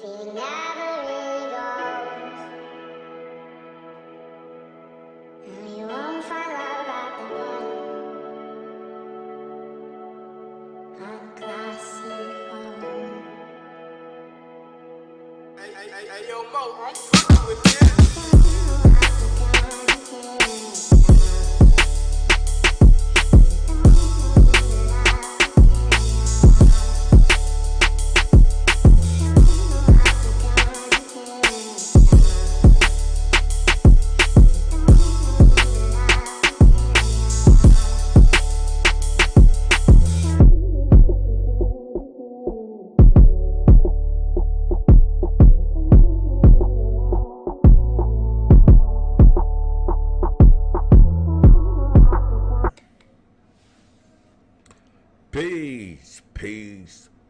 feeling never really goes. And you won't find love at the bottom. A classic home. Hey, yo, Mo, I'm fucking with this.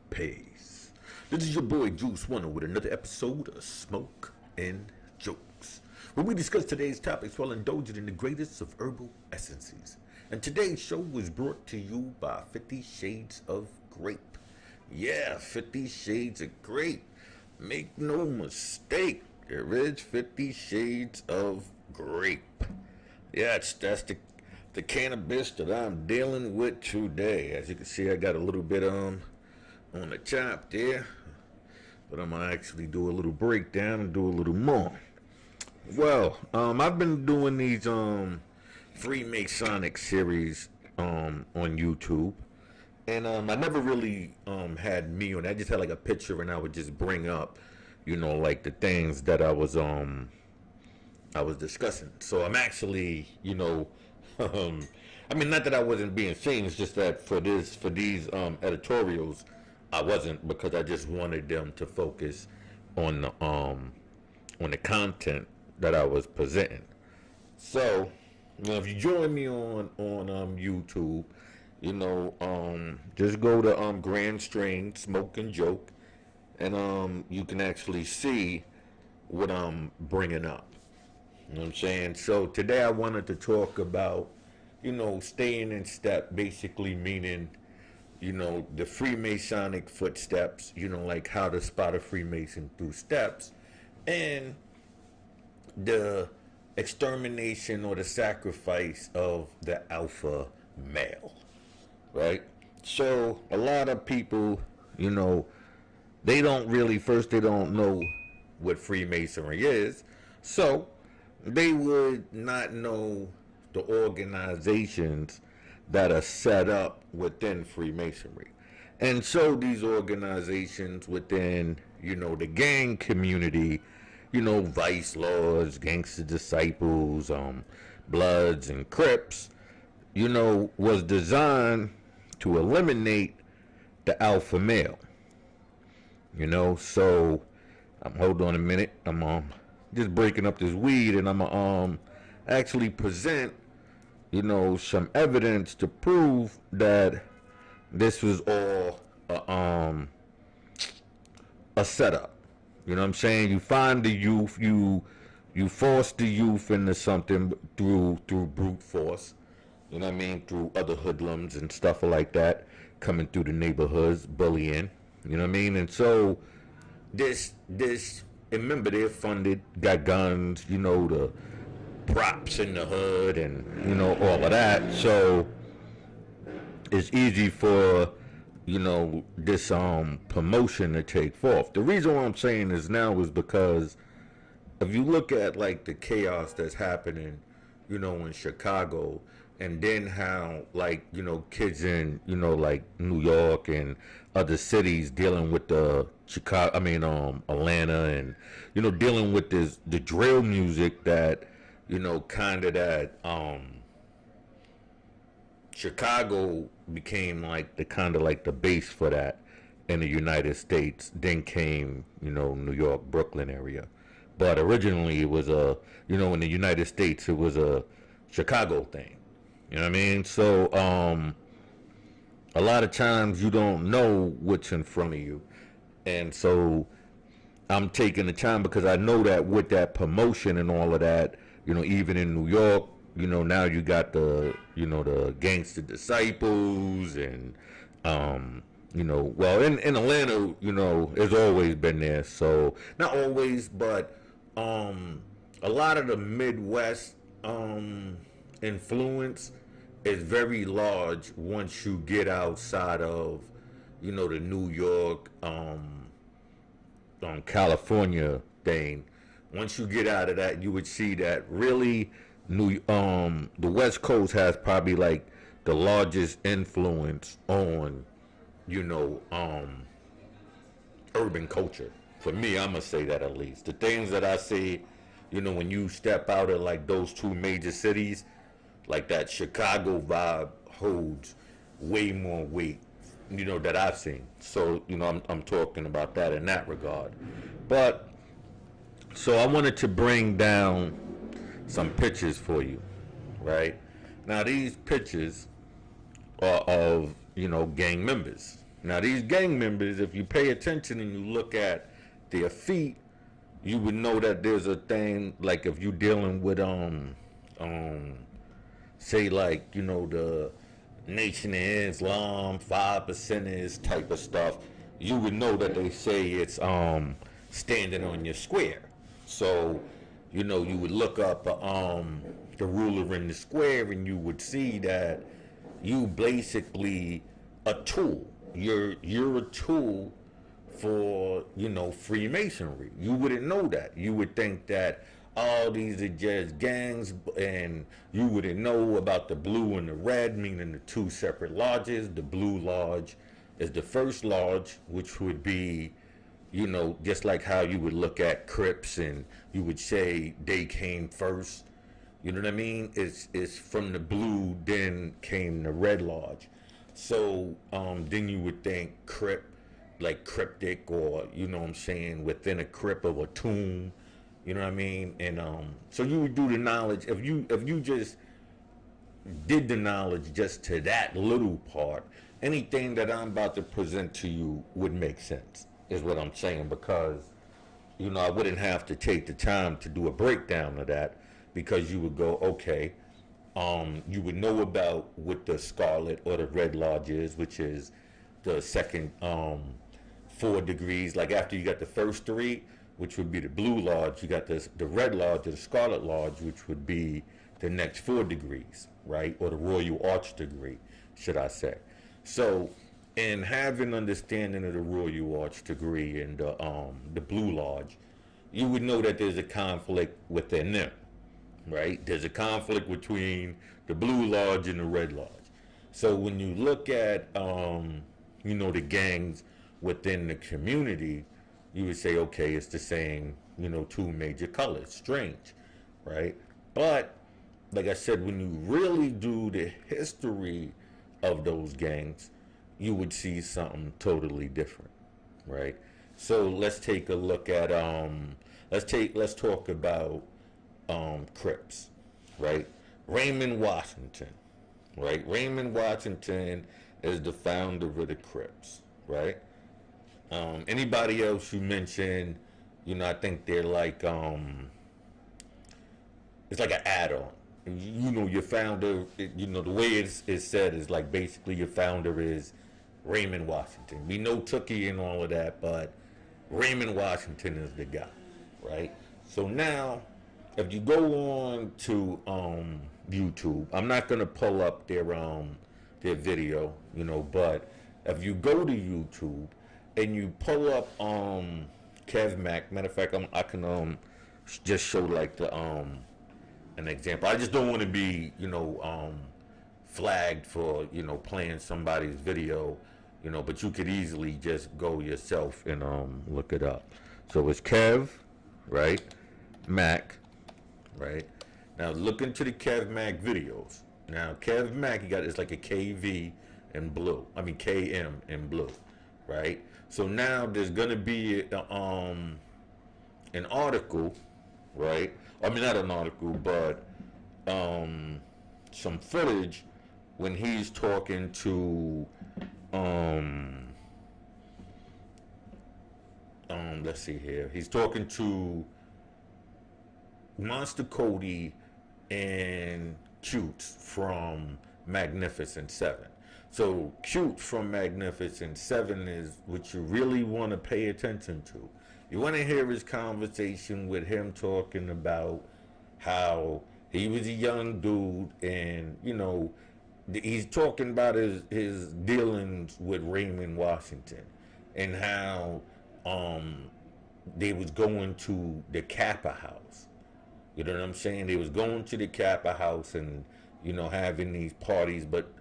Peace. This is your boy Juice Wonder with another episode of Smoke and Jokes, where we discuss today's topics while indulging in the greatest of herbal essences. And today's show was brought to you by 50 Shades of Grape. Yeah, 50 Shades of Grape. Make no mistake, there is 50 Shades of Grape. Yeah, that's the cannabis that I'm dealing with today. As you can see, I got a little bit on the top there, but I'm gonna actually do a little breakdown and do a little more. Well, I've been doing these Freemasonic series on YouTube, and I never really had me on. I just had like a picture, and I would just bring up, like the things that I was discussing. So I'm actually, I mean, not that I wasn't being seen. It's just that for these editorials, I wasn't, because I just wanted them to focus on the content that I was presenting. So, if you join me on YouTube, just go to Grand Strain Smoke and Joke, and you can actually see what I'm bringing up. You know what I'm saying? So today I wanted to talk about, staying in step, basically meaning, the Freemasonic footsteps, like how to spot a Freemason through steps, and the extermination or the sacrifice of the alpha male, right? So a lot of people, they don't know what Freemasonry is, so they would not know the organizations that are set up within Freemasonry. And so these organizations within, the gang community, Vice Lords, Gangster Disciples, Bloods, and Crips, was designed to eliminate the alpha male. So, hold on a minute, I'm just breaking up this weed, and I'm actually present, some evidence to prove that this was all a setup. You know what I'm saying? You find the youth, you force the youth into something through brute force. You know what I mean? Through other hoodlums and stuff like that, coming through the neighborhoods, bullying. You know what I mean? And so this. And remember, they're funded, got guns, the props in the hood, and, all of that. So it's easy for, this promotion to take forth. The reason why I'm saying this now is because if you look at, like, the chaos that's happening, in Chicago, and then how, like, kids in, like New York and other cities dealing with the Atlanta, and, dealing with the drill music that, kind of that, Chicago became like the base for that in the United States. Then came, New York, Brooklyn area. But originally it was in the United States, it was a Chicago thing. You know what I mean? So, a lot of times you don't know what's in front of you. And so I'm taking the time, because I know that with that promotion and all of that, even in New York, now you got the Gangster Disciples, and, Well, in Atlanta, it's always been there. So not always, but a lot of the Midwest influence is very large once you get outside of, the New York, California thing. Once you get out of that, you would see that really the West Coast has probably like the largest influence on, you know, um, urban culture. For me, I'm gonna say that at least. The things that I see, when you step out of like those two major cities, like that Chicago vibe holds way more weight, that I've seen. So, I'm talking about that in that regard. But so I wanted to bring down some pictures for you, right? Now these pictures are of, gang members. Now these gang members, if you pay attention and you look at their feet, you would know that there's a thing like if you're dealing with um say like, the Nation of Islam, 5%ers type of stuff, you would know that they say it's standing on your square. So, you would look up the ruler in the square and you would see that you basically a tool. You're a tool for, Freemasonry. You wouldn't know that. You would think that all these are just gangs, and you wouldn't know about the blue and the red, meaning the two separate lodges. The blue lodge is the first lodge, which would be, just like how you would look at Crips and you would say they came first. You know what I mean? It's from the blue, then came the red lodge. So then you would think Crip, like cryptic, or what I'm saying, within a crypt of a tomb. You know what I mean? And so you would do the knowledge. If you just did the knowledge just to that little part, anything that I'm about to present to you would make sense, is what I'm saying, because I wouldn't have to take the time to do a breakdown of that, because you would go, okay, you would know about what the scarlet or the red lodge is, which is the second 4 degrees. Like after you got the first 3, which would be the blue lodge, you got the red lodge or the scarlet lodge, which would be the next 4 degrees, right? Or the royal arch degree, should I say. So in having understanding of the royal arch degree and the blue lodge, you would know that there's a conflict within them, right? There's a conflict between the blue lodge and the red lodge. So when you look at the gangs within the community, you would say, okay, it's the same, 2 major colors. Strange, right? But like I said, when you really do the history of those gangs, you would see something totally different, right? So let's take a look at let's talk about Crips, right? Raymond Washington, right? Raymond Washington is the founder of the Crips, right? Anybody else you mention, I think they're like it's like an add-on. Your founder, the way it's said is like basically your founder is Raymond Washington. We know Tookie and all of that, but Raymond Washington is the guy, right? So now, if you go on to YouTube, I'm not gonna pull up their video, but if you go to YouTube and you pull up Kev Mac, matter of fact, I can just show like the an example. I just don't want to be flagged for playing somebody's video, but you could easily just go yourself and look it up. So it's Kev, right? Mac, right? Now look into the Kev Mac videos. Now Kev Mac, it's like a KV in blue. I mean KM in blue, right? So now there's gonna be an article, right? I mean not an article, but some footage when he's talking to let's see here. He's talking to Monster Cody and Cutes from Magnificent Seven. So Cute from Magnificent Seven is what you really want to pay attention to. You want to hear his conversation with him talking about how he was a young dude, and he's talking about his dealings with Raymond Washington, and how they was going to the Kappa house. You know what I'm saying? They was going to the Kappa house and having these parties, but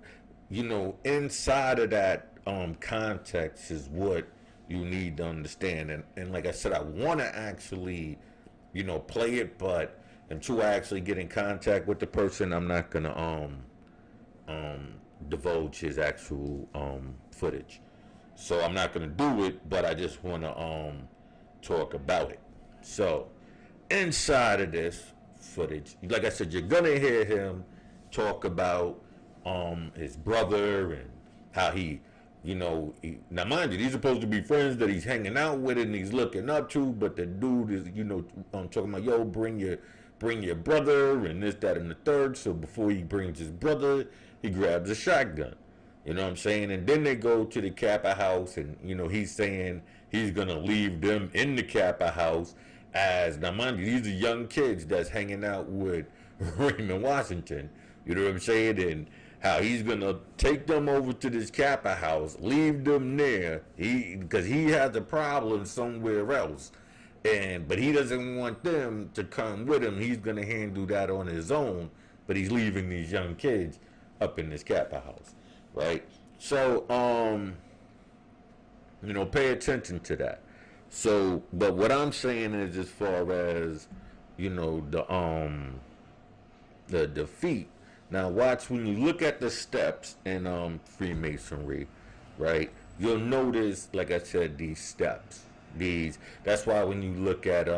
inside of that context is what you need to understand. And like I said, I want to actually play it, but until I actually get in contact with the person, I'm not gonna divulge his actual footage. So I'm not gonna do it, but I just want to talk about it. So inside of this footage, like I said, you're gonna hear him talk about his brother and how now mind you, these are supposed to be friends that he's hanging out with and he's looking up to, but the dude is talking about, yo, bring your brother and this, that, and the third. So before he brings his brother, he grabs a shotgun. You know what I'm saying? And then they go to the Kappa house, and he's saying he's gonna leave them in the Kappa house. As now, mind you, these are young kids that's hanging out with Raymond Washington. You know what I'm saying? And how he's gonna take them over to this Kappa house, leave them there, because he has a problem somewhere else, but he doesn't want them to come with him. He's gonna handle that on his own, but he's leaving these young kids up in this Kappa house, right? So pay attention to that. So, but what I'm saying is, as far as the defeat. Now watch, when you look at the steps in Freemasonry, right? You'll notice, like I said, these steps. That's why when you look at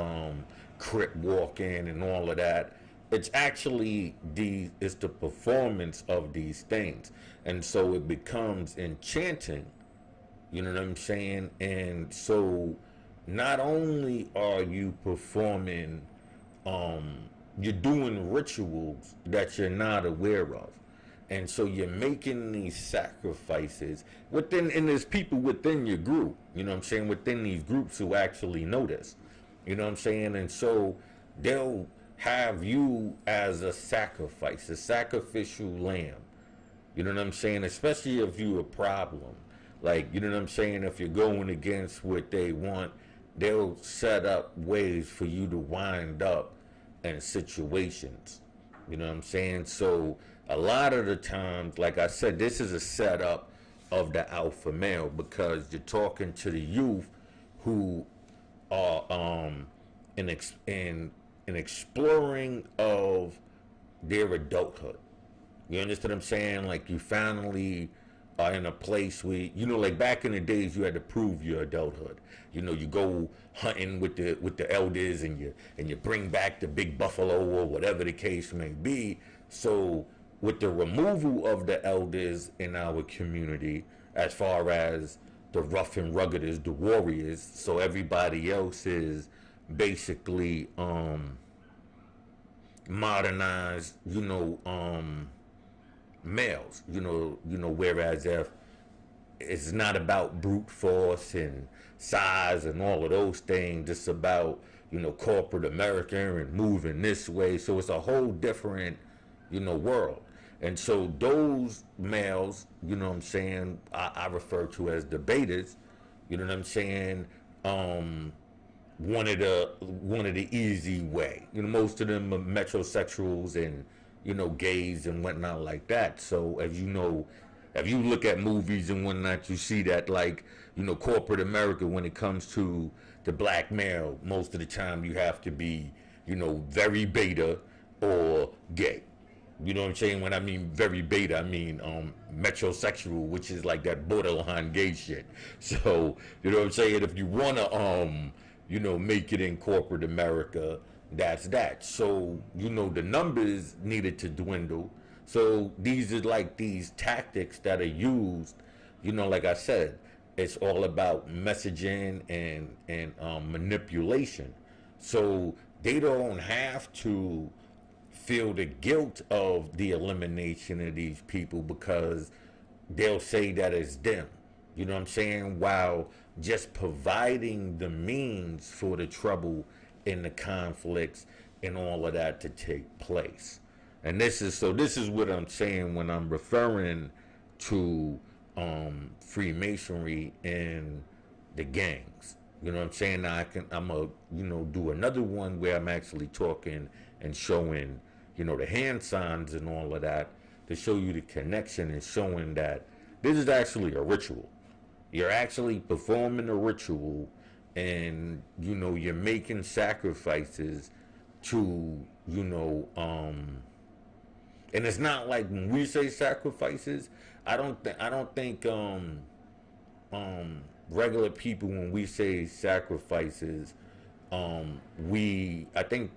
crip walking and all of that, it's actually it's the performance of these things. And so it becomes enchanting. You know what I'm saying? And so not only are you performing you're doing rituals that you're not aware of. And so you're making these sacrifices and there's people within your group, you know what I'm saying, within these groups who actually know this. You know what I'm saying? And so they'll have you as a sacrifice, a sacrificial lamb. You know what I'm saying? Especially if you're a problem. Like, you know what I'm saying? If you're going against what they want, they'll set up ways for you to wind up and situations. You know what I'm saying? So a lot of the times, like I said, this is a setup of the alpha male, because you're talking to the youth who are in exploring of their adulthood. You understand what I'm saying? Like, you finally are in a place where, like back in the days, you had to prove your adulthood. You go hunting with the elders, and you bring back the big buffalo or whatever the case may be. So with the removal of the elders in our community, as far as the rough and ruggeders, the warriors, so everybody else is basically modernized, males, whereas if it's not about brute force and size and all of those things, it's about, corporate America and moving this way. So it's a whole different, world. And so those males, you know what I'm saying, I refer to as debaters, you know what I'm saying, wanted the easy way. Most of them are metrosexuals and, gays and whatnot like that. So if you look at movies and whatnot, you see that, like, corporate America, when it comes to the black male, most of the time you have to be, very beta or gay. You know what I'm saying? When I mean very beta, I mean metrosexual, which is like that borderline gay shit. So, you know what I'm saying? If you want to, make it in corporate America, that's that. So, the numbers needed to dwindle. So these are like these tactics that are used, like I said, it's all about messaging and manipulation. So they don't have to feel the guilt of the elimination of these people, because they'll say that it's them. You know what I'm saying? While just providing the means for the trouble and the conflicts and all of that to take place. And this is what I'm saying when I'm referring to Freemasonry and the gangs. You know what I'm saying? Now I'm a do another one where I'm actually talking and showing the hand signs and all of that to show you the connection and showing that this is actually a ritual. You're actually performing a ritual, and you're making sacrifices to and it's not like when we say sacrifices. I don't think regular people, when we say sacrifices, I think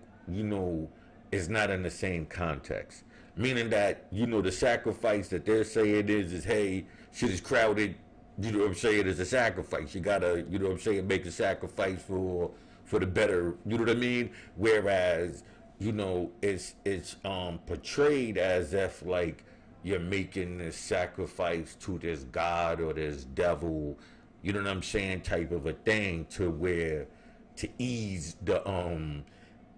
it's not in the same context. Meaning that the sacrifice that they're saying is hey, shit is crowded. You know what I'm saying? It's a sacrifice. You gotta, make a sacrifice for the better. You know what I mean? Whereas, it's portrayed as if like you're making this sacrifice to this god or this devil. You know what I'm saying? Type of a thing to ease the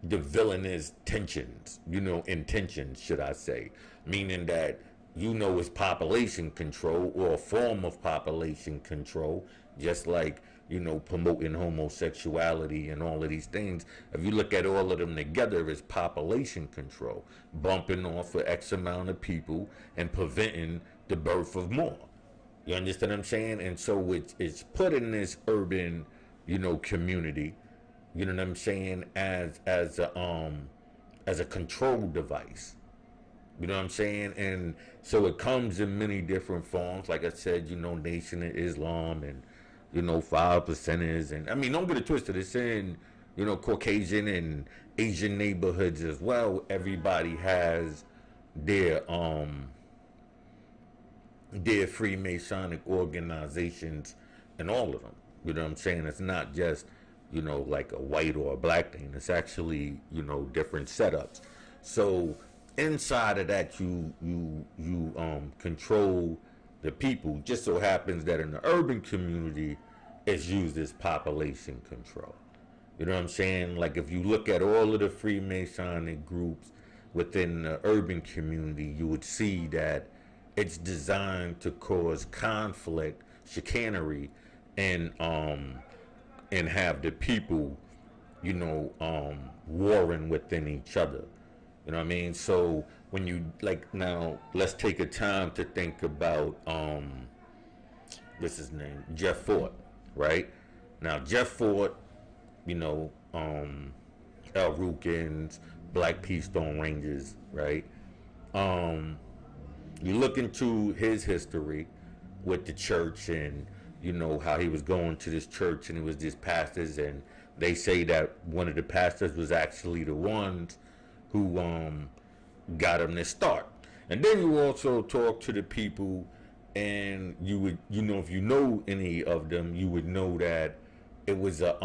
villainous tensions. Intentions, should I say? Meaning that it's population control or a form of population control, just like promoting homosexuality and all of these things. If you look at all of them together, it's population control, bumping off for X amount of people and preventing the birth of more. You understand what I'm saying? And so it's put in this urban community, you know what I'm saying, as a control device. You know what I'm saying? And so it comes in many different forms. Like I said, Nation of Islam and, 5%ers. And I mean, don't get it twisted. It's in, Caucasian and Asian neighborhoods as well. Everybody has their Freemasonic organizations and all of them. You know what I'm saying? It's not just, like a white or a black thing. It's actually, different setups. So inside of that, you control the people. Just so happens that in the urban community, it's used as population control. You know what I'm saying? Like if you look at all of the Freemasonic groups within the urban community, you would see that it's designed to cause conflict, chicanery, and have the people, warring within each other. You know what I mean? So when you now let's take a time to think about what's his name? Jeff Fort, right? Now Jeff Fort, El Rukins, Black Peace Stone Rangers, right? You look into his history with the church and how he was going to this church and it was these pastors, and they say that one of the pastors was actually the ones who got him to start. And then you also talk to the people, and you would, if you know any of them, you would know that it was a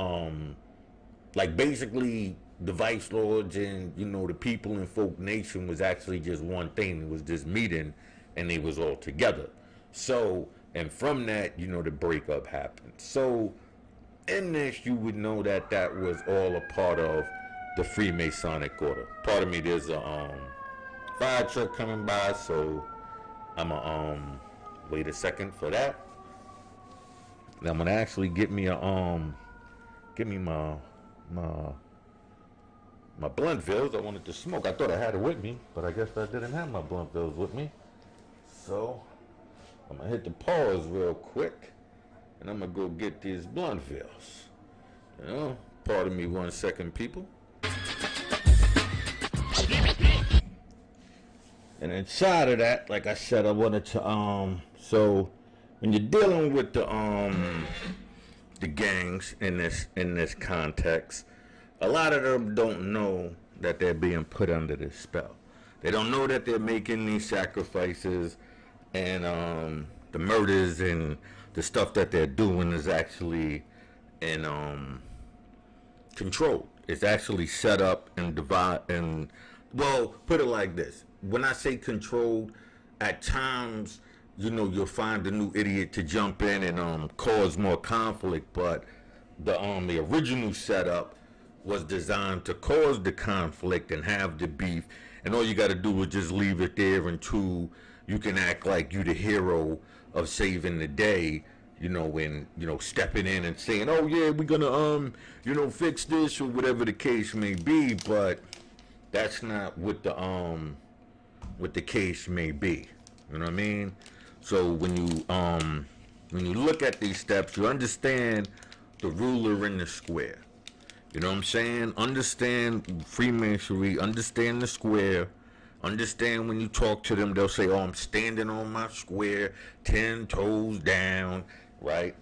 basically the vice lords and the people in Folk Nation was actually just one thing. It was this meeting, and they was all together. So, and from that, the breakup happened. So, in this, you would know that that was all a part of the Freemasonic order. Pardon me, there's a fire truck coming by, so I'm gonna wait a second for that. And I'm gonna actually get me my blunt bills. I wanted to smoke. I thought I had it with me, but I guess I didn't have my blunt bills with me. So I'm gonna hit the pause real quick, and I'm gonna go get these blunt bills. Pardon me 1 second, people. And inside of that, like I said, I wanted to so when you're dealing with the gangs in this context, a lot of them don't know that they're being put under this spell. They don't know that they're making these sacrifices, and the murders and the stuff that they're doing is actually in controlled. It's actually set up and divide and, well, put it like this. When I say controlled, at times you'll find a new idiot to jump in and cause more conflict. But the original setup was designed to cause the conflict and have the beef, and all you got to do is just leave it there until you can act like you the hero of saving the day, and stepping in and saying, "Oh yeah, we're gonna fix this," or whatever the case may be. But that's not what the case may be. You know what I mean? So when you look at these steps, you understand the ruler in the square. You know what I'm saying? Understand Freemasonry, understand the square, understand when you talk to them, they'll say, "Oh, I'm standing on my square, 10 toes down," right?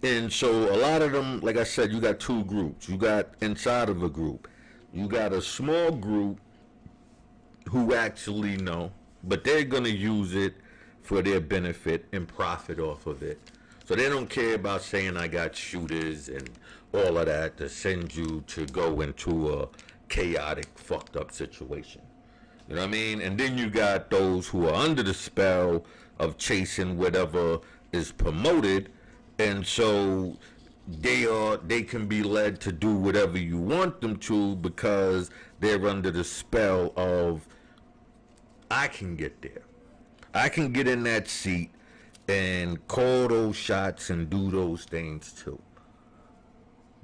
And so a lot of them, like I said, you got two groups. You got inside of a group, you got a small group who actually know, but they're going to use it for their benefit and profit off of it. So they don't care about saying I got shooters and all of that to send you to go into a chaotic, fucked up situation. You know what I mean? And then you got those who are under the spell of chasing whatever is promoted, and so they can be led to do whatever you want them to because they're under the spell of, I can get there. I can get in that seat and call those shots and do those things too.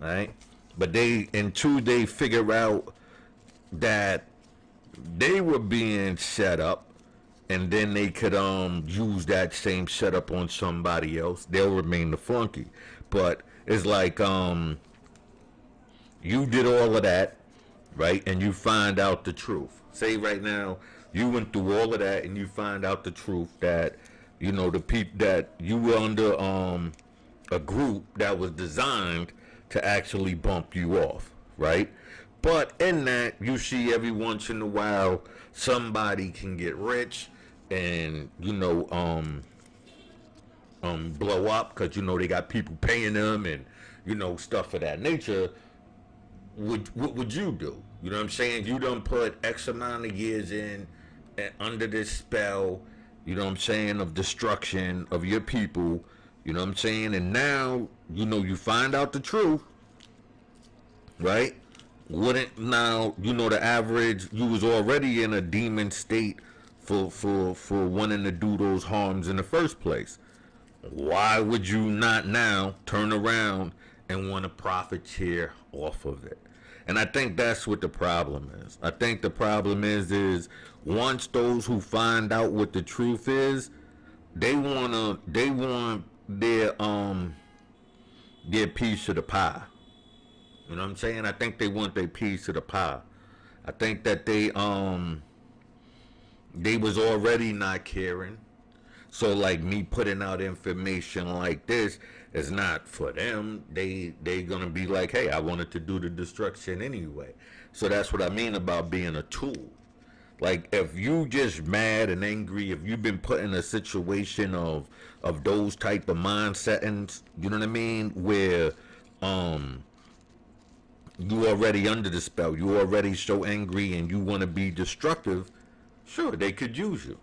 Right? But until they figure out that they were being set up, and then they could use that same setup on somebody else, they'll remain the flunky. But it's like you did all of that, right? And you find out the truth. Say right now, you went through all of that and you find out the truth that, the people that you were under a group that was designed to actually bump you off, right? But in that, you see every once in a while somebody can get rich and blow up because they got people paying them and stuff of that nature. What would you do? You know what I'm saying? You done put X amount of years in under this spell, you know what I'm saying, of destruction of your people, you know what I'm saying? And now, you find out the truth, right? Wouldn't now, the average, you was already in a demon state for wanting to do those harms in the first place. Why would you not now turn around and want to profiteer off of it? And I think that's what the problem is. I think the problem is once those who find out what the truth is, they want their piece of the pie. You know what I'm saying? I think they want their piece of the pie. I think that they was already not caring. So like me putting out information like this is not for them. They gonna be like, hey, I wanted to do the destruction anyway. So that's what I mean about being a tool. Like if you just mad and angry, if you've been put in a situation of those type of mind settings, you know what I mean, where you already under the spell, you already so angry and you want to be destructive, sure, they could use you.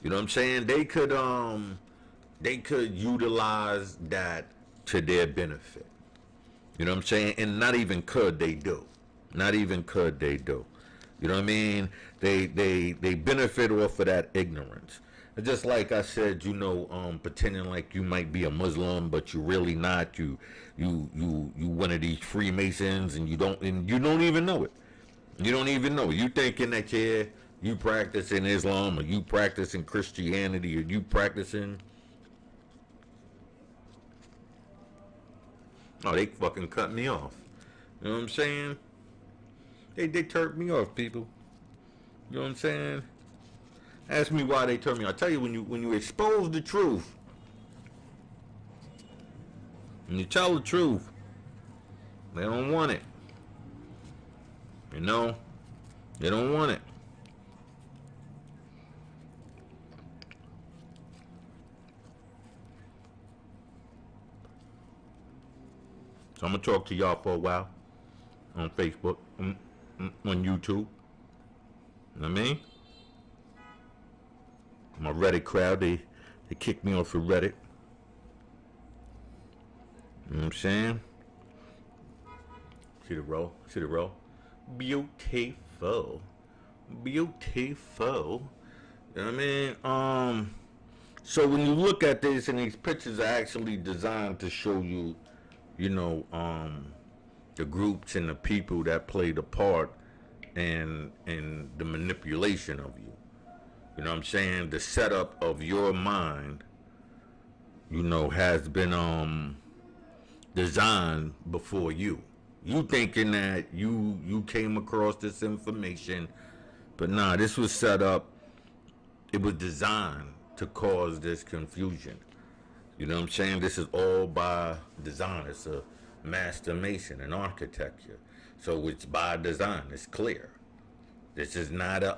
You know what I'm saying? They could utilize that to their benefit. You know what I'm saying? And not even could, they do. Not even could, they do. You know what I mean? They benefit off of that ignorance. It's just like I said, pretending like you might be a Muslim, but you're really not. You one of these Freemasons, and you don't even know it. You don't even know. You thinking that you practicing Islam, or you practicing Christianity, or you practicing. Oh, they fucking cut me off. You know what I'm saying? They turned me off, people. You know what I'm saying? Ask me why they turned me off. I tell you, when you expose the truth, when you tell the truth, they don't want it. They don't want it. So I'm gonna talk to y'all for a while on Facebook, on YouTube. You know what I mean? My Reddit crowd, They kicked me off of Reddit. You know what I'm saying? See the row? See the row? Beautiful. Beautiful. You know what I mean? So when you look at this, and these pictures are actually designed to show you, you know, the groups and the people that played a part in the manipulation of you. You know what I'm saying? The setup of your mind, you know, has been designed before you. You thinking that you came across this information, but nah, this was set up. It was designed to cause this confusion. You know what I'm saying? This is all by design. It's a mastermation, an architecture. So it's by design. It's clear. This is not a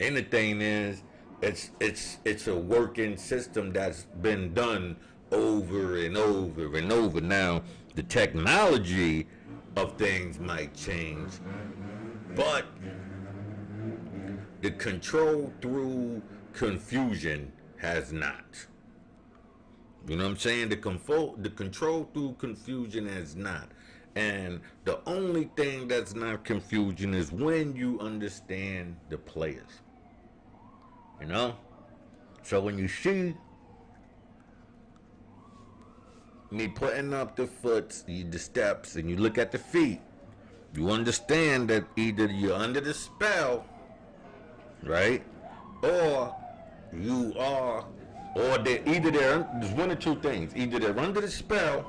and the thing is, it's a working system that's been done over and over and over. Now the technology of things might change, but the control through confusion has not. You know what I'm saying? The control through confusion has not. And the only thing that's not confusion is when you understand the players. You know? So when you see me putting up the foot, the steps, and you look at the feet, you understand that either you're under the spell, right? Or you are, or there's one or two things. Either they're under the spell,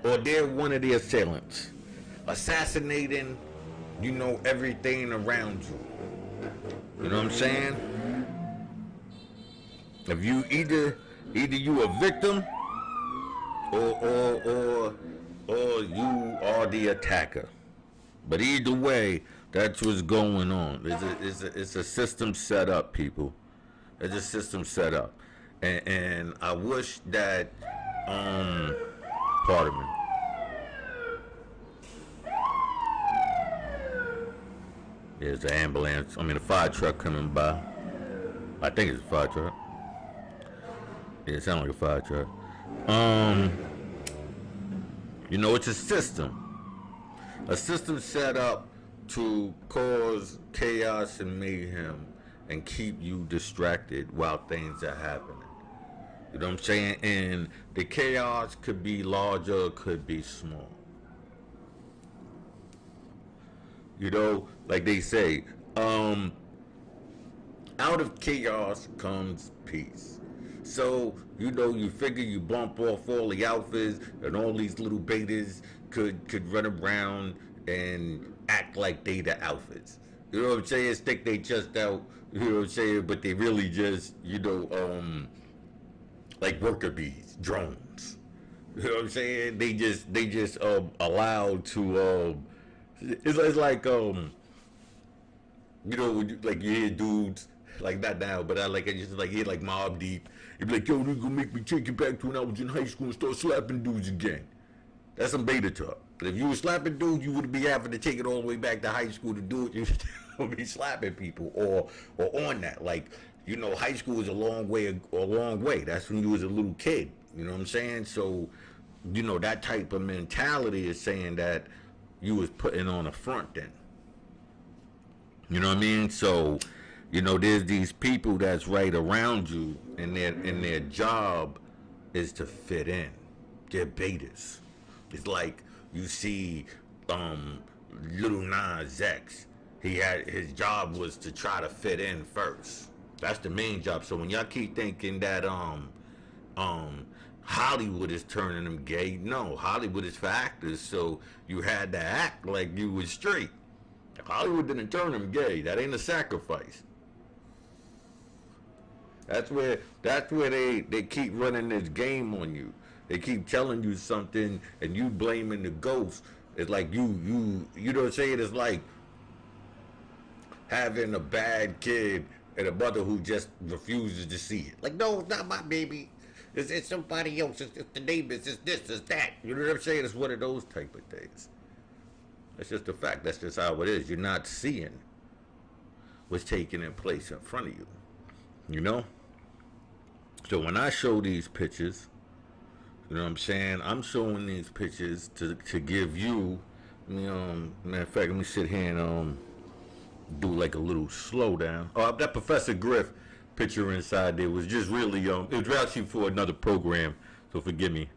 or they're one of the assailants, assassinating, you know, everything around you. You know what I'm saying? If you either you a victim, or you are the attacker. But either way, that's what's going on. It's a system set up, people. It's a system set up, and I wish that pardon me. There's an ambulance. I mean, a fire truck coming by. I think it's a fire truck. Yeah, it sounds like a fire truck. You know, it's a system. A system set up to cause chaos and mayhem and keep you distracted while things are happening. You know what I'm saying? And the chaos could be larger, could be small. You know, like they say, out of chaos comes peace. So, you know, you figure you bump off all the alphas and all these little betas could run around and act like they the alphas. You know what I'm saying? Stick their chest out, you know what I'm saying? But they really just, you know, like worker bees, drones. You know what I'm saying? They just allowed to it's like you know, like you hear dudes like not now, but I just like hear like Mob Deep. You'd be like, yo, they're gonna make me take it back to when I was in high school and start slapping dudes again. That's some beta talk. But if you were slapping dudes, you would be having to take it all the way back to high school to do it. You would be slapping people or on that. Like, you know, high school is a long way. That's when you was a little kid. You know what I'm saying? So, you know, that type of mentality is saying that you was putting on a front then. You know what I mean? So, you know, there's these people that's right around you, and their job is to fit in. They're betas. It's like you see Lil Nas X. His job was to try to fit in first. That's the main job. So when y'all keep thinking that Hollywood is turning them gay, no, Hollywood is for actors. So you had to act like you was straight. Hollywood didn't turn them gay. That ain't a sacrifice. That's where they keep running this game on you. They keep telling you something and you blaming the ghost. It's like you know what I'm saying? It's like having a bad kid and a mother who just refuses to see it. Like, no, it's not my baby. It's somebody else. It's the neighbors. It's this, it's that. You know what I'm saying? It's one of those type of things. That's just a fact. That's just how it is. You're not seeing what's taking in place in front of you. You know? So when I show these pictures, you know what I'm saying? I'm showing these pictures to give you, matter of fact, let me sit here and do like a little slowdown. Oh, that Professor Griff picture inside there was just really it was actually for another program, so forgive me.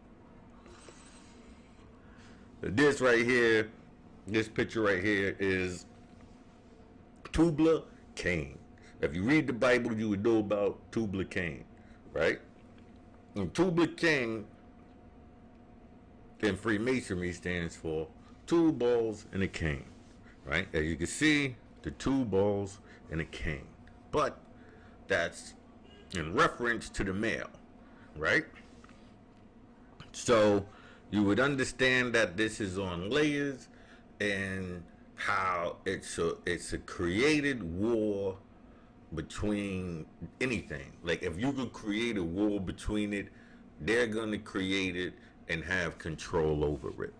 This right here, this picture right here is Tubal Cain. If you read the Bible, you would know about Tubal Cain, right? And Tubal Cain in Freemasonry stands for two balls and a cane, right? As you can see, the two balls and a cane. But that's in reference to the male, right? So you would understand that this is on layers and how it's a created war between anything. Like if you could create a war between it, they're gonna create it and have control over it.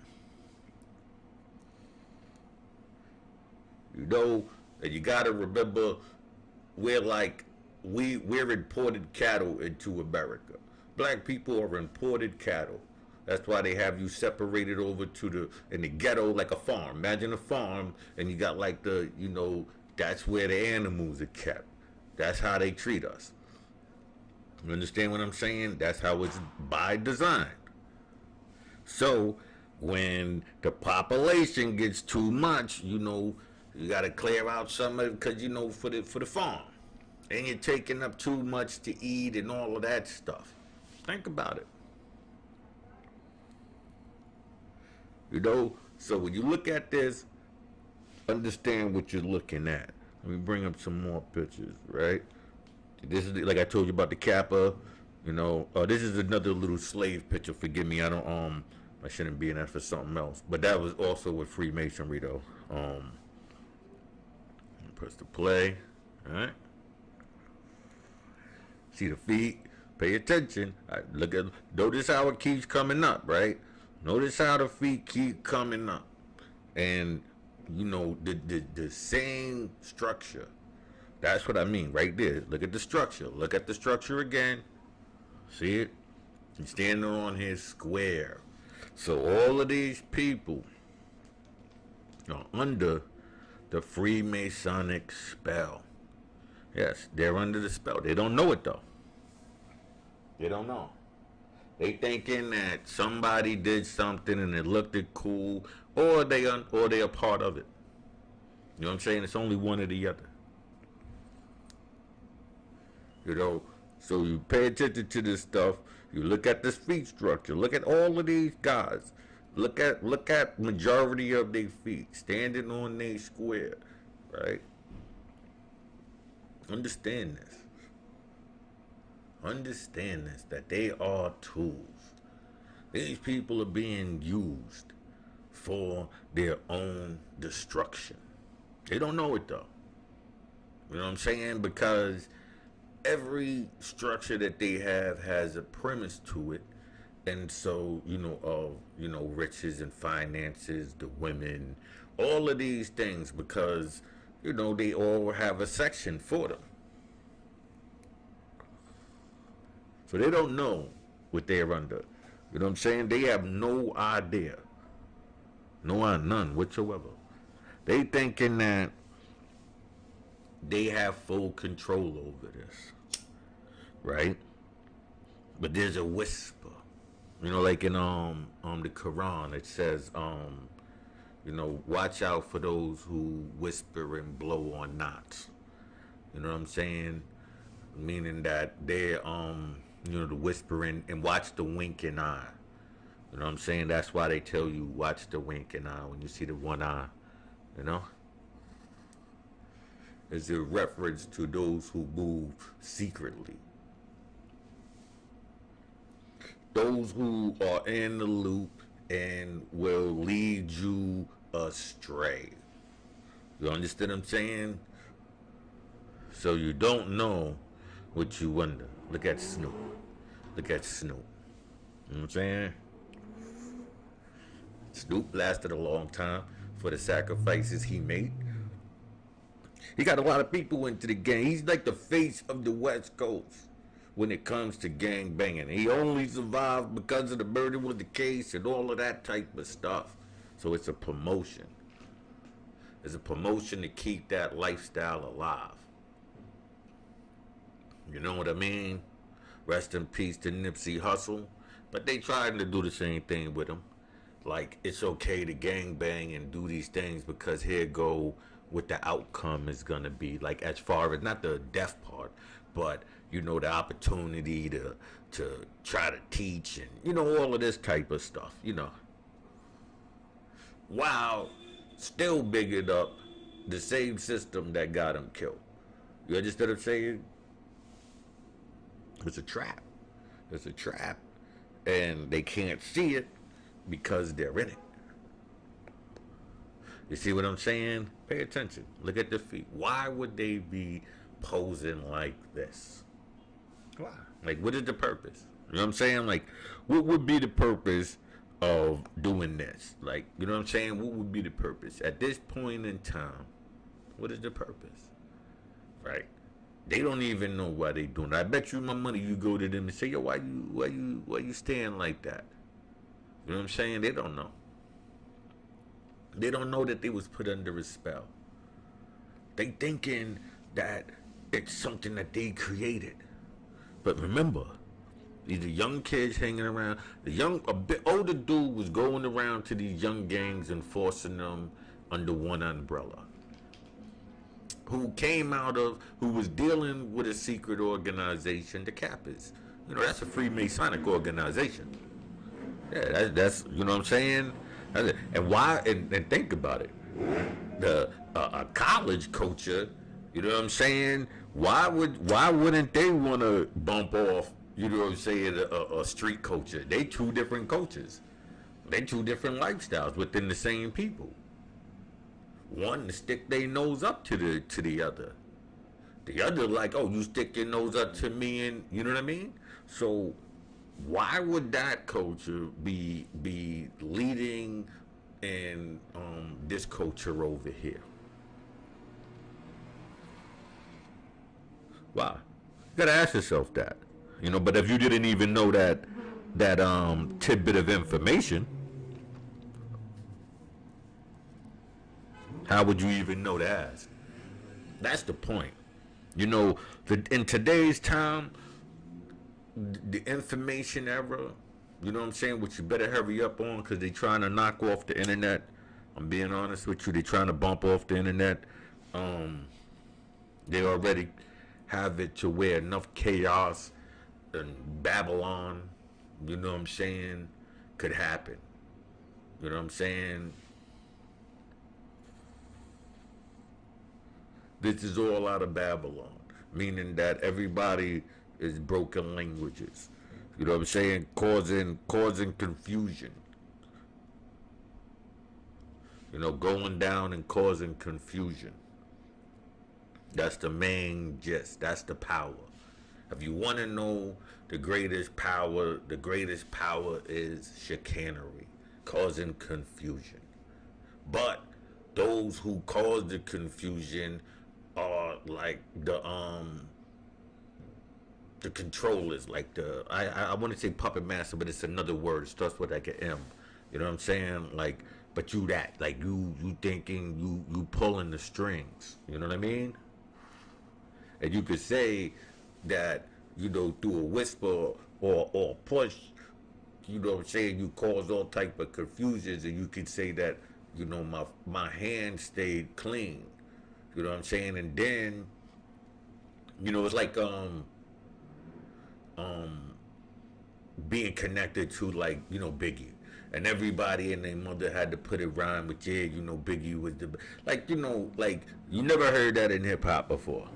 You know, and you gotta remember we're imported cattle into America. Black people are imported cattle. That's why they have you separated over in the ghetto like a farm. Imagine a farm and you got like that's where the animals are kept. That's how they treat us. You understand what I'm saying? That's how it's by design. So when the population gets too much, you gotta clear out some of it because for the farm. And you're taking up too much to eat and all of that stuff. Think about it. So when you look at this, understand what you're looking at. Let me bring up some more pictures, right? This is like I told you about the Kappa. This is another little slave picture. Forgive me, I shouldn't be in that for something else. But that was also with Freemasonry, though. Press the play. All right. See the feet. Pay attention. Notice how it keeps coming up, right? Notice how the feet keep coming up. And, the same structure. That's what I mean right there. Look at the structure. Look at the structure again. See it? He's standing on his square. So all of these people are under the Freemasonic spell. Yes, they're under the spell. They don't know it, though. They don't know. They thinking that somebody did something and it looked cool, or they are part of it. You know what I'm saying? It's only one or the other. So you pay attention to this stuff. You look at this feet structure. Look at all of these guys. Look at majority of their feet standing on their square, right? Understand this. Understand this, that they are tools. These people are being used for their own destruction. They don't know it, though. You know what I'm saying? Because every structure that they have has a premise to it. And so, riches and finances, the women, all of these things, because, they all have a section for them. So they don't know what they're under. You know what I'm saying? They have no idea. None whatsoever. They thinking that they have full control over this. Right? But there's a whisper. Like in the Quran, it says, watch out for those who whisper and blow on knots. You know what I'm saying? Meaning that they're the whispering, and watch the winking eye. You know what I'm saying? That's why they tell you watch the winking eye when you see the one eye. It's a reference to those who move secretly. Those who are in the loop and will lead you astray. You understand what I'm saying? So you don't know what you wonder. Look at Snoop. Look at Snoop. You know what I'm saying? Snoop lasted a long time for the sacrifices he made. He got a lot of people into the game. He's like the face of the West Coast. when it comes to gang banging. He only survived because of the murder with the case and all of that type of stuff. So it's a promotion. It's a promotion to keep that lifestyle alive. You know what I mean? Rest in peace to Nipsey Hussle. But they trying to do the same thing with him. Like, it's okay to gang bang and do these things because here go what the outcome is going to be. Like, as far as, not the death part, but, you know, the opportunity to try to teach and, you know, all of this type of stuff, you know. While still bigging up the same system that got him killed. You understand what I'm saying? It's a trap. It's a trap. And they can't see it because they're in it. You see what I'm saying? Pay attention. Look at the feet. Why would they be posing like this? Why? Like, what is the purpose? You know what I'm saying? Like, what would be the purpose of doing this? Like, you know what I'm saying? What would be the purpose? At this point in time, what is the purpose? Right? They don't even know why they doing it. I bet you my money you go to them and say, yo, why you staying like that? You know what I'm saying? They don't know. They don't know that they was put under a spell. They thinking that it's something that they created. But remember, these are young kids hanging around. A bit older dude was going around to these young gangs and forcing them under one umbrella. Who was dealing with a secret organization, the Kappas. You know, that's a Freemasonic organization. Yeah, that's you know what I'm saying? And why, and think about it. A college culture, you know what I'm saying? Why wouldn't they want to bump off, you know what I'm saying, a street culture? They two different cultures. They two different lifestyles within the same people. One to stick their nose up to the other. The other like, oh, you stick your nose up to me, and you know what I mean? So why would that culture be leading in this culture over here? Why? You gotta ask yourself that. You know, but if you didn't even know that tidbit of information, how would you even know to ask? That's the point. You know, in today's time, the information era, you know what I'm saying, which you better hurry up on because they trying to knock off the internet. I'm being honest with you. They trying to bump off the internet. They already have it to where enough chaos and Babylon, you know what I'm saying, could happen. You know what I'm saying? This is all out of Babylon, meaning that everybody is broken languages. You know what I'm saying? Causing confusion. You know, going down and causing confusion. That's the main gist. That's the power. If you want to know the greatest power is chicanery, causing confusion. But those who cause the confusion are like the controllers, like I want to say puppet master, but it's another word. It starts with like an M. You know what I'm saying? Like, but you like you thinking you pulling the strings. You know what I mean? And you could say that, you know, through a whisper or push, you know what I'm saying, you cause all type of confusions, and you could say that, you know, my hand stayed clean. You know what I'm saying? And then, you know, it's like being connected to, like, you know, Biggie. And everybody and their mother had to put it rhyme with, yeah, you know, Biggie was the, like, you know, like, you never heard that in hip hop before.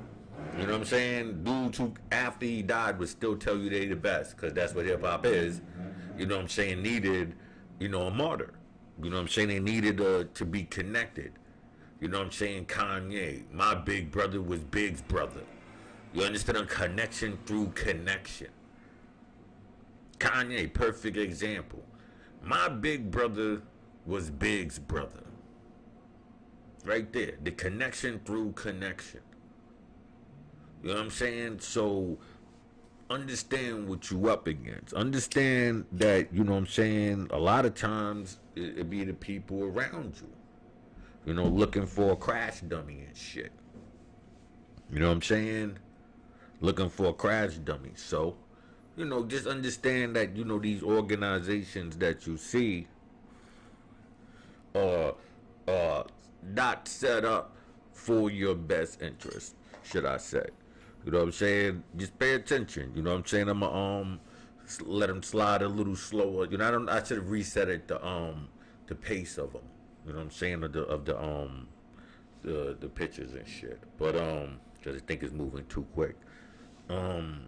You know what I'm saying? Dudes who, after he died, would still tell you they the best, because that's what hip hop is. You know what I'm saying? Needed, you know, a martyr. You know what I'm saying? They needed to be connected. You know what I'm saying? Kanye, my big brother was Big's brother. You understand? A connection through connection. Kanye, perfect example. My big brother was Big's brother. Right there. The connection through connection. You know what I'm saying? So understand what you up against. Understand that, you know what I'm saying, a lot of times it be the people around you, you know, looking for a crash dummy and shit. You know what I'm saying? Looking for a crash dummy. So, you know, just understand that, you know, these organizations that you see are not set up for your best interest, should I say. You know what I'm saying? Just pay attention. You know what I'm saying? I'm gonna let them slide a little slower. You know, I should have reset it the pace of them. You know what I'm saying? The pictures and shit. But because I think it's moving too quick. Um,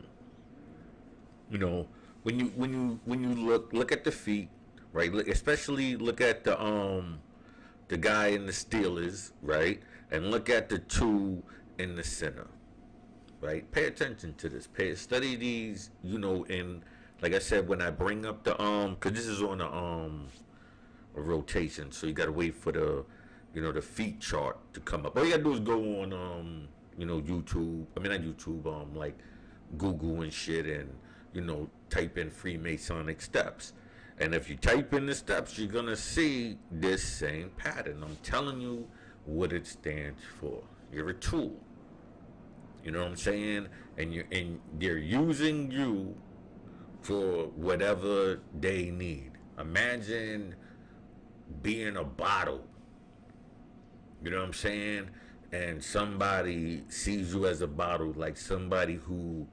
you know, when you look at the feet, right? Especially look at the guy in the Steelers, right? And look at the two in the center, right? Pay attention to this. Study these, you know, in, like I said, when I bring up the because this is on a rotation, so you gotta wait for the, you know, the feet chart to come up. All you gotta do is go on you know, YouTube. I mean, not YouTube, like Google and shit, and, you know, type in Freemasonic steps. And if you type in the steps, you're gonna see this same pattern. I'm telling you what it stands for. You're a tool. You know what I'm saying? And they're using you for whatever they need. Imagine being a bottle. You know what I'm saying? And somebody sees you as a bottle, like somebody who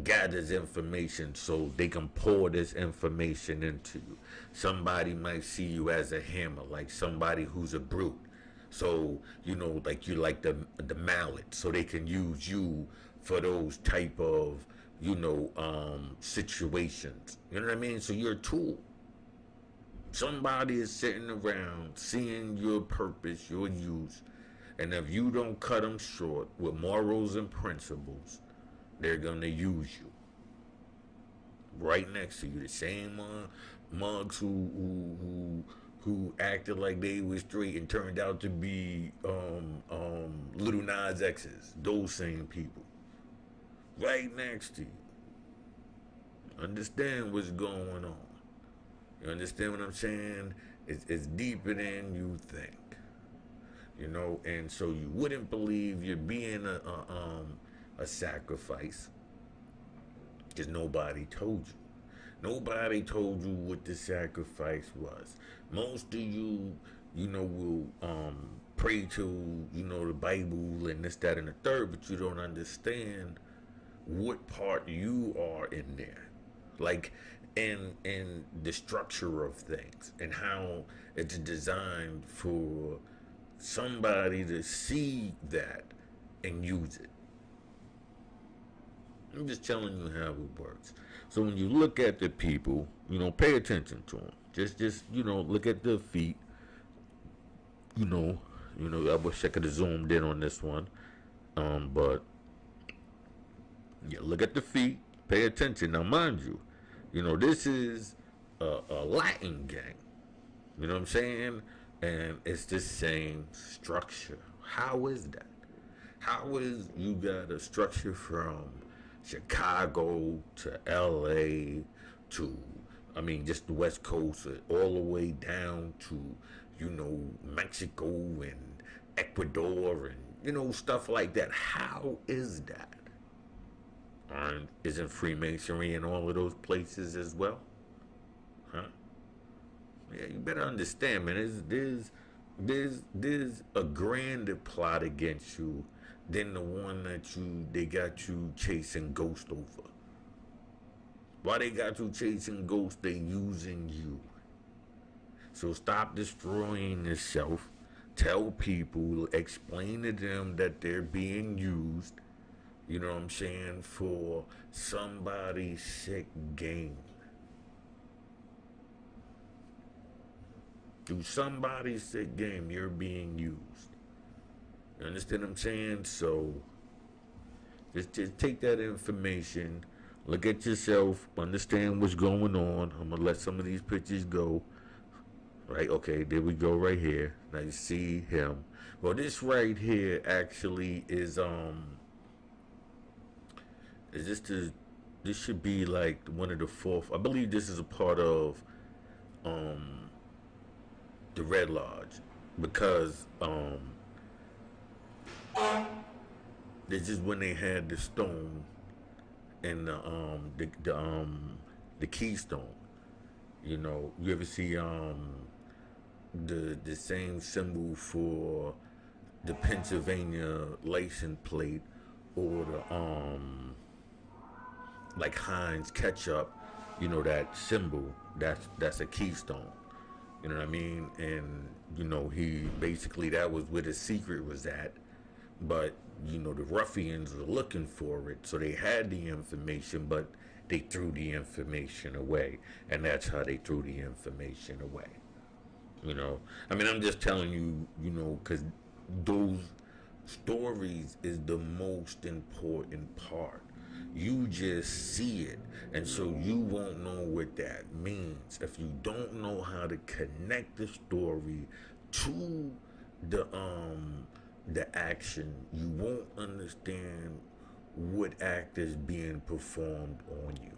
gathers information so they can pour this information into you. Somebody might see you as a hammer, like somebody who's a brute. So, you know, like you like the mallet, so they can use you for those type of, you know, situations. You know what I mean? So you're a tool. Somebody is sitting around seeing your purpose, your use, and if you don't cut them short with morals and principles, they're gonna use you. Right next to you, the same mugs who acted like they were straight and turned out to be Little Nas X's. Those same people, right next to you. Understand what's going on. You understand what I'm saying? It's deeper than you think. You know, and so you wouldn't believe you're being a sacrifice because nobody told you. Nobody told you what the sacrifice was. Most of you, you know, will pray to, you know, the Bible and this, that, and the third, but you don't understand what part you are in there. Like in the structure of things and how it's designed for somebody to see that and use it. I'm just telling you how it works. So when you look at the people, you know, pay attention to them. Just you know, look at the feet. You know, I wish I could have zoomed in on this one, but yeah, look at the feet. Pay attention. Now, mind you, you know, this is a Latin gang. You know what I'm saying? And it's the same structure. How is that? How is you got a structure from Chicago to LA to, I mean, just the West Coast, all the way down to, you know, Mexico and Ecuador and, you know, stuff like that. How is that? And isn't Freemasonry in all of those places as well? Huh? Yeah, you better understand, man. There's a grander plot against you than the one that they got you chasing ghosts over. Why they got you chasing ghosts? They using you. So stop destroying yourself. Tell people, explain to them that they're being used. You know what I'm saying? For somebody's sick gain. Through somebody's sick game, you're being used. You understand what I'm saying? So, just take that information, look at yourself, understand what's going on. I'm gonna let some of these pictures go. Right? Okay, there we go. Right here. Now you see him. Well, this right here actually is just this should be like one of the fourth. I believe this is a part of um the Red Lodge because this is when they had the stone and the keystone. You know, you ever see the same symbol for the Pennsylvania license plate or the like Heinz ketchup, you know that symbol, that's a keystone. You know what I mean? And you know, he basically that was where the secret was at. But you know, the ruffians were looking for it, so they had the information, but they threw the information away, and that's how they threw the information away. You know, I mean, I'm just telling you, you know, because those stories is the most important part. You just see it, and so you won't know what that means if you don't know how to connect the story to the action. You won't understand what act is being performed on you.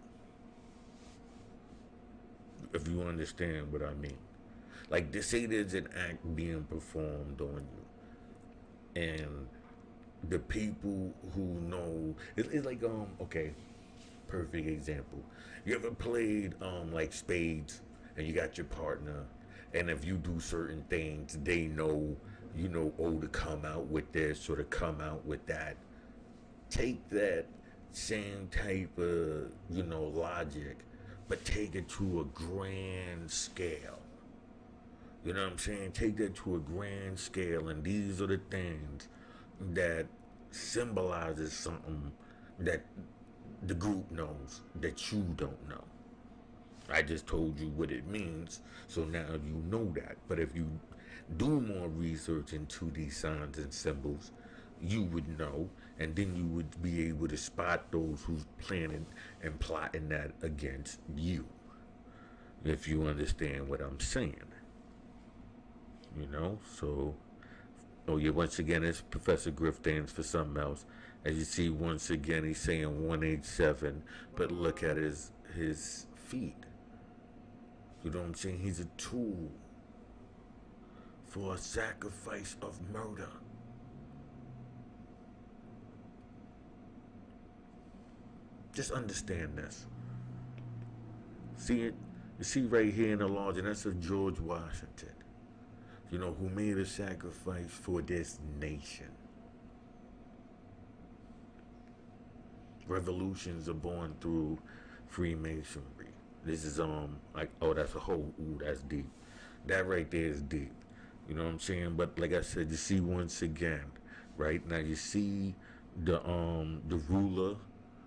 If you understand what I mean, like they say, there's an act being performed on you, and the people who know it's like okay, perfect example. You ever played like spades and you got your partner, and if you do certain things, they know, you know, oh, to come out with this or to come out with that. Take that same type of, you know, logic, but take it to a grand scale. You know what I'm saying? Take that to a grand scale, and these are the things that symbolizes something that the group knows that you don't know. I just told you what it means, so now you know that. But if you do more research into these signs and symbols, you would know, and then you would be able to spot those who's planning and plotting that against you. If you understand what I'm saying, you know. So, oh yeah, once again, it's Professor Griff stands for something else. As you see, once again, he's saying 187, but look at his feet. You know what I'm saying? He's a tool for a sacrifice of murder. Just understand this. See it? You see right here in the lodge, and that's of George Washington, you know, who made a sacrifice for this nation. Revolutions are born through Freemasonry. This is like, oh, that's a whole, ooh, that's deep. That right there is deep. You know what I'm saying? But like I said, you see once again, right? Now you see the ruler,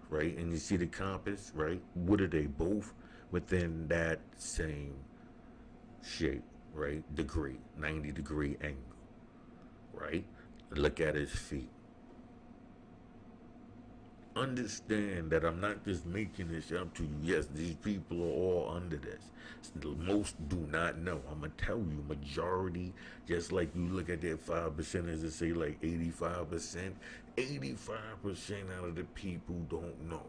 right? And you see the compass, right? What are they? Both within that same shape, right? Degree, 90-degree angle, right? Look at his feet. Understand that I'm not just making this up to you. Yes, these people are all under this. Most do not know. I'm gonna tell you, majority, just like you look at that 5% as it say like 85%, 85% out of the people don't know.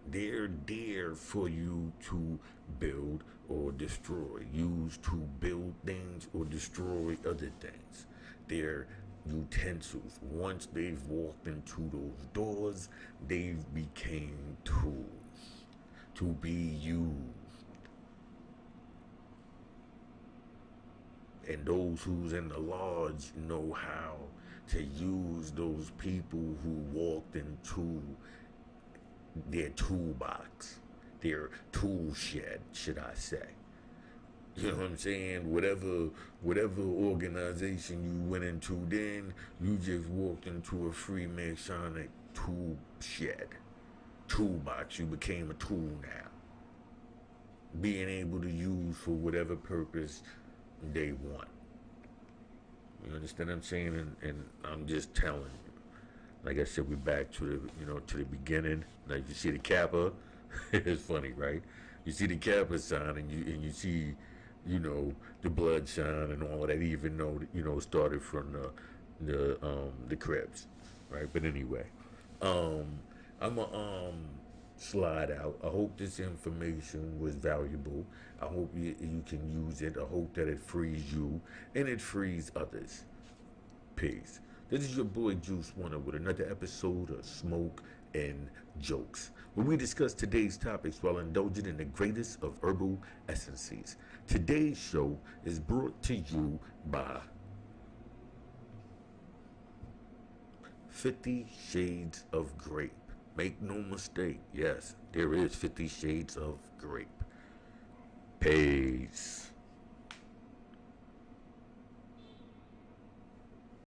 They're there for you to build or destroy, use to build things or destroy other things. They're utensils. Once they've walked into those doors, they've became tools to be used. And those who's in the lodge know how to use those people who walked into their toolbox, their tool shed, should I say. You know what I'm saying? Whatever organization you went into then, you just walked into a Freemasonic tool shed, toolbox. You became a tool now, being able to use for whatever purpose they want. You understand what I'm saying? And I'm just telling you. Like I said, we're back to the beginning. Like you see the Kappa, it's funny, right? You see the Kappa sign, and you see, you know, the bloodshine and all of that. Even though, you know, it started from the crips, right? But anyway, I'm a slide out. I hope this information was valuable. I hope you can use it. I hope that it frees you and it frees others. Peace. This is your boy Juice Warner with another episode of Smoke and Jokes, where we discuss today's topics while indulging in the greatest of herbal essences. Today's show is brought to you by 50 Shades of Grape. Make no mistake, yes, there is 50 Shades of Grape. Peace.